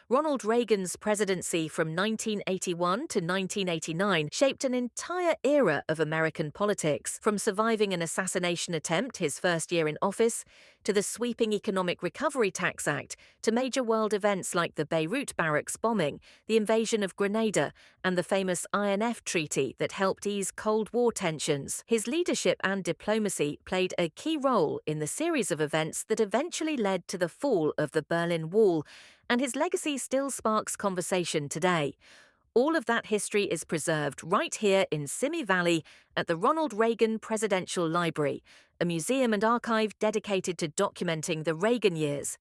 Ronald Reagan's presidency from 1981 to 1989 shaped an entire era of American politics, from surviving an assassination attempt his first year in office, to the sweeping Economic Recovery Tax Act, to major world events like the Beirut barracks bombing, the invasion of Grenada, and the famous INF Treaty that helped ease Cold War tensions. His leadership and diplomacy played a key role in the series of events that eventually led to the fall of the Berlin Wall, and his legacy still sparks conversation today. All of that history is preserved right here in Simi Valley at the Ronald Reagan Presidential Library, a museum and archive dedicated to documenting the Reagan years.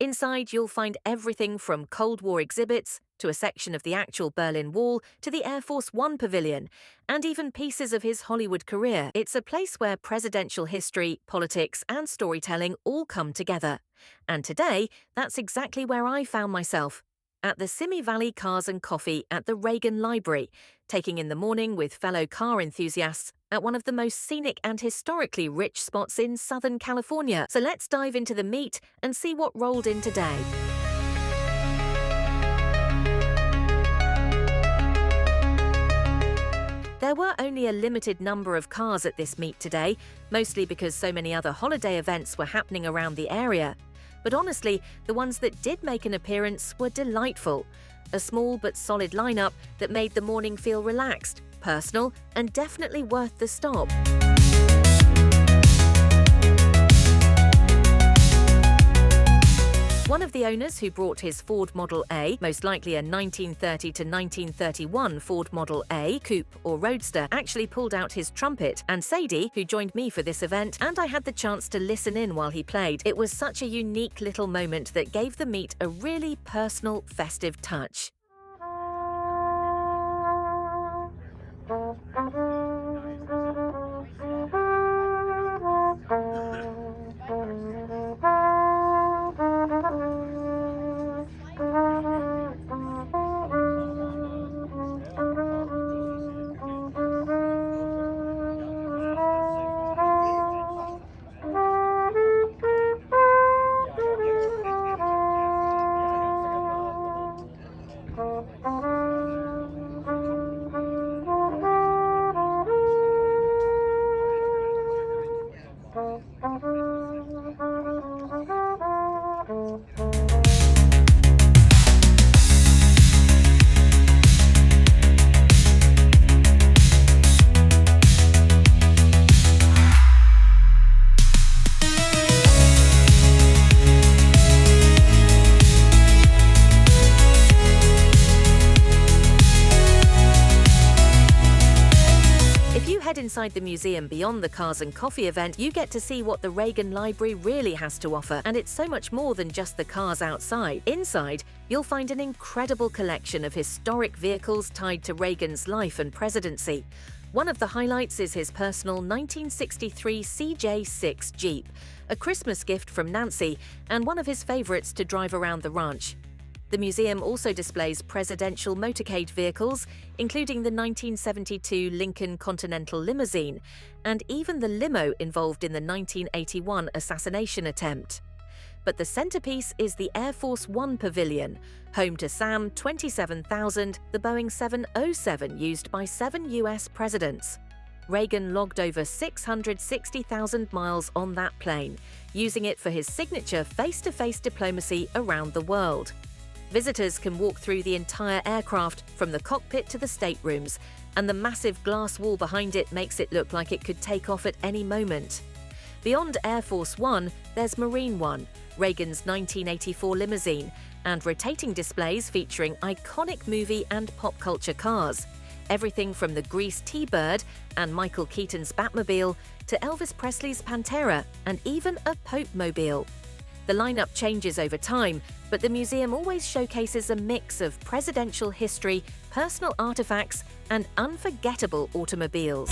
Inside, you'll find everything from Cold War exhibits to a section of the actual Berlin Wall to the Air Force One pavilion, and even pieces of his Hollywood career. It's a place where presidential history, politics, and storytelling all come together. And today, that's exactly where I found myself, at the Simi Valley Cars and Coffee at the Reagan Library, taking in the morning with fellow car enthusiasts at one of the most scenic and historically rich spots in Southern California. So let's dive into the meat and see what rolled in today. There were only a limited number of cars at this meet today, mostly because so many other holiday events were happening around the area. But honestly, the ones that did make an appearance were delightful. A small but solid lineup that made the morning feel relaxed, personal, and definitely worth the stop. One of the owners who brought his Ford Model A, most likely a 1930 to 1931 Ford Model A, coupe or roadster, actually pulled out his trumpet, and Sadie, who joined me for this event, and I had the chance to listen in while he played. It was such a unique little moment that gave the meet a really personal, festive touch. Inside the museum beyond the Cars and Coffee event, you get to see what the Reagan Library really has to offer, and it's so much more than just the cars outside. Inside, you'll find an incredible collection of historic vehicles tied to Reagan's life and presidency. One of the highlights is his personal 1963 CJ6 Jeep, a Christmas gift from Nancy and one of his favorites to drive around the ranch. The museum also displays presidential motorcade vehicles, including the 1972 Lincoln Continental limousine, and even the limo involved in the 1981 assassination attempt. But the centerpiece is the Air Force One pavilion, home to SAM 27000, the Boeing 707 used by 7 U.S. presidents. Reagan logged over 660,000 miles on that plane, using it for his signature face-to-face diplomacy around the world. Visitors can walk through the entire aircraft, from the cockpit to the staterooms, and the massive glass wall behind it makes it look like it could take off at any moment. Beyond Air Force One, there's Marine One, Reagan's 1984 limousine, and rotating displays featuring iconic movie and pop culture cars. Everything from the Grease T-Bird and Michael Keaton's Batmobile to Elvis Presley's Pantera and even a Pope-mobile. The lineup changes over time, but the museum always showcases a mix of presidential history, personal artifacts, and unforgettable automobiles.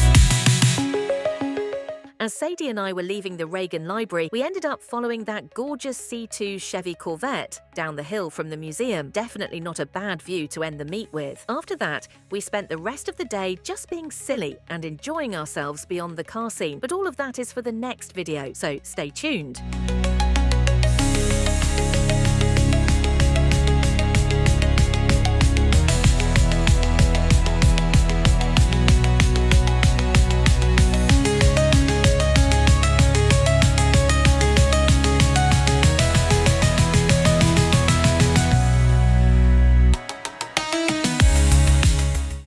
As Sadie and I were leaving the Reagan Library, we ended up following that gorgeous C2 Chevy Corvette down the hill from the museum. Definitely not a bad view to end the meet with. After that, we spent the rest of the day just being silly and enjoying ourselves beyond the car scene. But all of that is for the next video, so stay tuned.